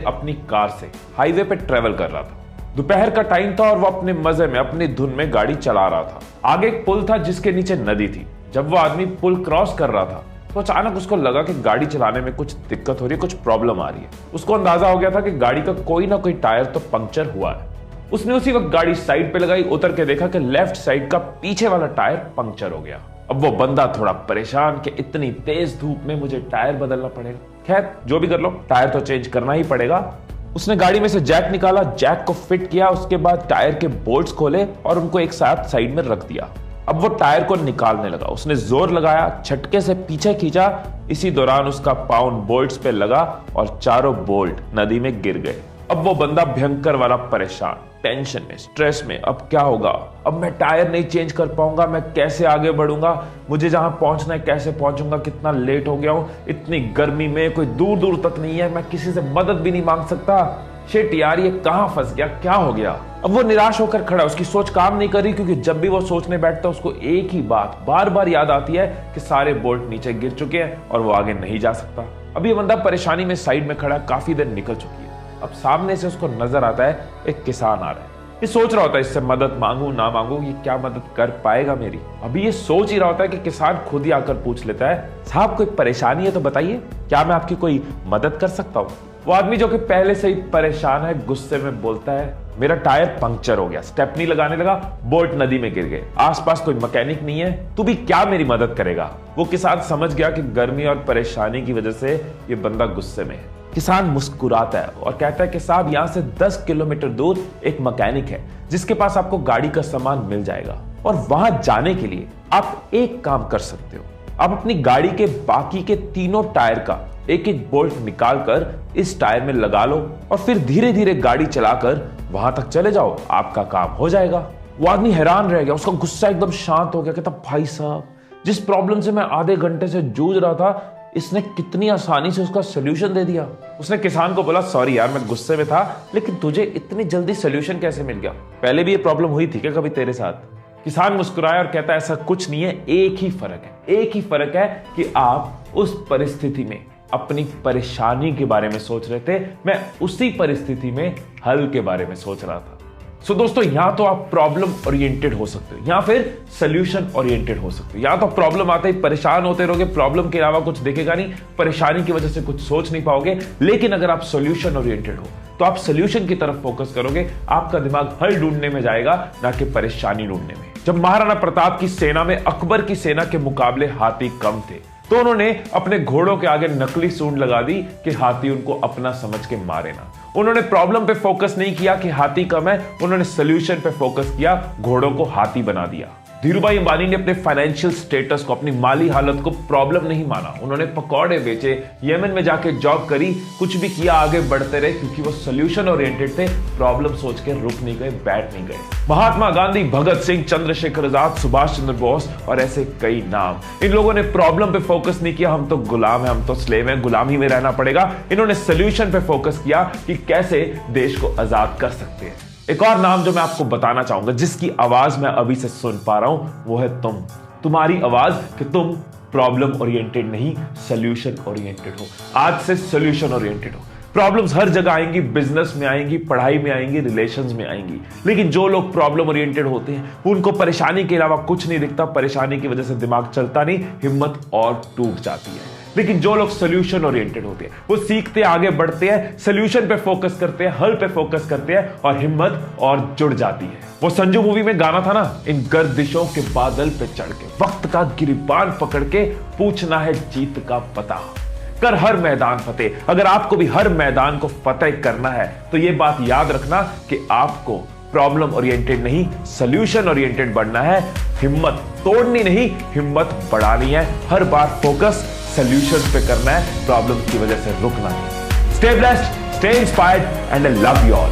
अपनी कार से हाईवे पे ट्रेवल कर रहा था। दोपहर का टाइम था और वो अपने मजे में अपनी धुन में गाड़ी चला रहा था। आगे एक पुल था जिसके नीचे नदी थी। जब वो आदमी पुल क्रॉस कर रहा था तो अचानक उसको लगा कि गाड़ी चलाने में कुछ दिक्कत हो रही है, कुछ प्रॉब्लम आ रही है। उसको अंदाजा हो गया था कि गाड़ी का कोई ना कोई टायर तो पंक्चर हुआ है। उसने उसी वक्त गाड़ी साइड पे लगाई, उतर के देखा कि लेफ्ट साइड का पीछे वाला टायर पंक्चर हो गया। अब वो बंदा थोड़ा परेशान कि इतनी तेज धूप में मुझे टायर बदलना पड़ेगा। खैर जो भी कर लो, टायर तो चेंज करना ही पड़ेगा। उसने गाड़ी में से जैक निकाला, जैक को फिट किया, उसके बाद टायर के बोल्ट्स खोले और उनको एक साथ साइड में रख दिया। अब वो टायर को निकालने लगा। उसने जोर लगाया, झटके से पीछे खींचा। इसी दौरान उसका पाउंड बोल्ट्स पे लगा और चारों बोल्ट नदी में गिर गए। अब वो बंदा भयंकर वाला परेशान, टेंशन में, स्ट्रेस में। अब क्या होगा? अब मैं टायर नहीं चेंज कर पाऊंगा, मैं कैसे आगे बढ़ूंगा, मुझे जहां पहुंचना है कैसे पहुंचूंगा, कितना लेट हो गया हूं, इतनी गर्मी में कोई दूर दूर तक नहीं है, मैं किसी से मदद भी नहीं मांग सकता। शिट यार, ये कहां फंस गया, क्या हो गया? अब वो निराश होकर खड़ा, उसकी सोच काम नहीं कर रही, क्योंकि जब भी वो सोचने बैठता है उसको एक ही बात बार बार याद आती है कि सारे बोल्ट नीचे गिर चुके हैं और वो आगे नहीं जा सकता। अब ये बंदा परेशानी में साइड में खड़ा, काफी देर निकल चुकी है। अब सामने से उसको नजर आता है एक किसान आ रहा है। ये सोच रहा होता है इससे मदद मांगू ना मांगू, ये क्या मदद कर पाएगा मेरी। अभी ये सोच ही रहा होता है कि किसान खुद ही आकर पूछ लेता है, साहब कोई परेशानी है तो बताइए, क्या मैं आपकी कोई मदद कर सकता हूँ? वो आदमी जो कि पहले से ही परेशान है, गुस्से में बोलता है, मेरा टायर पंक्चर हो गया, स्टेपनी लगाने लगा, बोल्ट नदी में गिर गए, आसपास कोई मैकेनिक नहीं है, तू भी क्या मेरी मदद करेगा? वो किसान समझ गया कि गर्मी और परेशानी की वजह से ये बंदा गुस्से में है। किसान मुस्कुराता है और कहता है कि साहब यहाँ से 10 किलोमीटर दूर एक मैकेनिक है जिसके पास आपको गाड़ी का सामान मिल जाएगा, और वहां जाने के लिए आप एक काम कर सकते हो, आप अपनी गाड़ी के बाकी के तीनों टायर का एक एक बोल्ट निकालकर इस टायर में लगा लो और फिर धीरे धीरे गाड़ी चलाकर वहां तक चले जाओ, आपका काम हो जाएगा। वो आदमी हैरान रह गया, उसका गुस्सा एकदम शांत हो गया। कहता, भाई साहब, जिस प्रॉब्लम से मैं आधे घंटे से जूझ रहा था, इसने कितनी आसानी से उसका सोल्यूशन दे दिया। उसने किसान को बोला, सॉरी यार, मैं गुस्से में था, लेकिन तुझे इतनी जल्दी सोल्यूशन कैसे मिल गया? पहले भी ये प्रॉब्लम हुई थी क्या कभी तेरे साथ? किसान मुस्कुराया और कहता है, ऐसा कुछ नहीं है, एक ही फर्क है, एक ही फर्क है कि आप उस परिस्थिति में अपनी परेशानी के बारे में सोच रहे थे, मैं उसी परिस्थिति में हल के बारे में सोच रहा था। सो दोस्तों, या तो आप प्रॉब्लम ओरिएंटेड हो सकते हो या फिर सोल्यूशन ओरिएंटेड हो सकते हो। या तो प्रॉब्लम आते ही परेशान होते रहोगे, प्रॉब्लम के अलावा कुछ दिखेगा नहीं, परेशानी की वजह से कुछ सोच नहीं पाओगे। लेकिन अगर आप सोल्यूशन ओरिएंटेड हो तो आप सोल्यूशन की तरफ फोकस करोगे, आपका दिमाग हल ढूंढने में जाएगा, ना कि परेशानी ढूंढने में। जब महाराणा प्रताप की सेना में अकबर की सेना के मुकाबले हाथी कम थे तो उन्होंने अपने घोड़ों के आगे नकली सूंड लगा दी कि हाथी उनको अपना समझ के मारे ना। उन्होंने प्रॉब्लम पे फोकस नहीं किया कि हाथी कम है, उन्होंने सोल्यूशन पे फोकस किया, घोड़ों को हाथी बना दिया। धीरूभाई अंबानी ने अपने फाइनेंशियल स्टेटस को, अपनी माली हालत को प्रॉब्लम नहीं माना। उन्होंने पकौड़े बेचे, यमन में जाके जॉब करी, कुछ भी किया, आगे बढ़ते रहे, क्योंकि वो सोल्यूशन ओरिएंटेड थे, प्रॉब्लम सोच के रुक नहीं गए, बैठ नहीं गए। महात्मा गांधी, भगत सिंह, चंद्रशेखर आजाद, सुभाष चंद्र बोस और ऐसे कई नाम, इन लोगों ने प्रॉब्लम पे फोकस नहीं किया, हम तो गुलाम है, हम तो स्लेव है, गुलामी में रहना पड़ेगा। इन्होंने सोल्यूशन पे फोकस किया कि कैसे देश को आजाद कर सकते हैं। एक और नाम जो मैं आपको बताना चाहूंगा, जिसकी आवाज मैं अभी से सुन पा रहा हूं, वो है तुम। तुम्हारी आवाज कि तुम प्रॉब्लम ओरिएंटेड नहीं, सोल्यूशन ओरिएंटेड हो। आज से सोल्यूशन ओरिएंटेड हो। प्रॉब्लम्स हर जगह आएंगी, बिजनेस में आएंगी, पढ़ाई में आएंगी, रिलेशंस में आएंगी, लेकिन जो लोग प्रॉब्लम ओरिएंटेड होते हैं उनको परेशानी के अलावा कुछ नहीं दिखता, परेशानी की वजह से दिमाग चलता नहीं, हिम्मत और टूट जाती है। लेकिन जो लोग सोल्यूशन ओरिएंटेड होते हैं वो सीखते, आगे बढ़ते हैं, सोल्यूशन पे फोकस करते हैं, हल पे फोकस करते हैं और हिम्मत और जुड़ जाती है। वो संजू मूवी में गाना था ना, इन गर्दिशों के बादल पे चढ़ के, वक्त का गिरिबान पकड़ के, पूछना है जीत का पता, कर हर मैदान फतेह। अगर आपको भी हर मैदान को फतेह करना है तो ये बात याद रखना कि आपको प्रॉब्लम ओरिएंटेड नहीं, सोल्यूशन ओरिएंटेड बनना है। हिम्मत तोड़नी नहीं, हिम्मत बढ़ानी है। हर बार फोकस सोल्यूशन पे करना है, प्रॉब्लम की वजह से रुकना नहीं। Stay blessed, stay inspired and I love you all.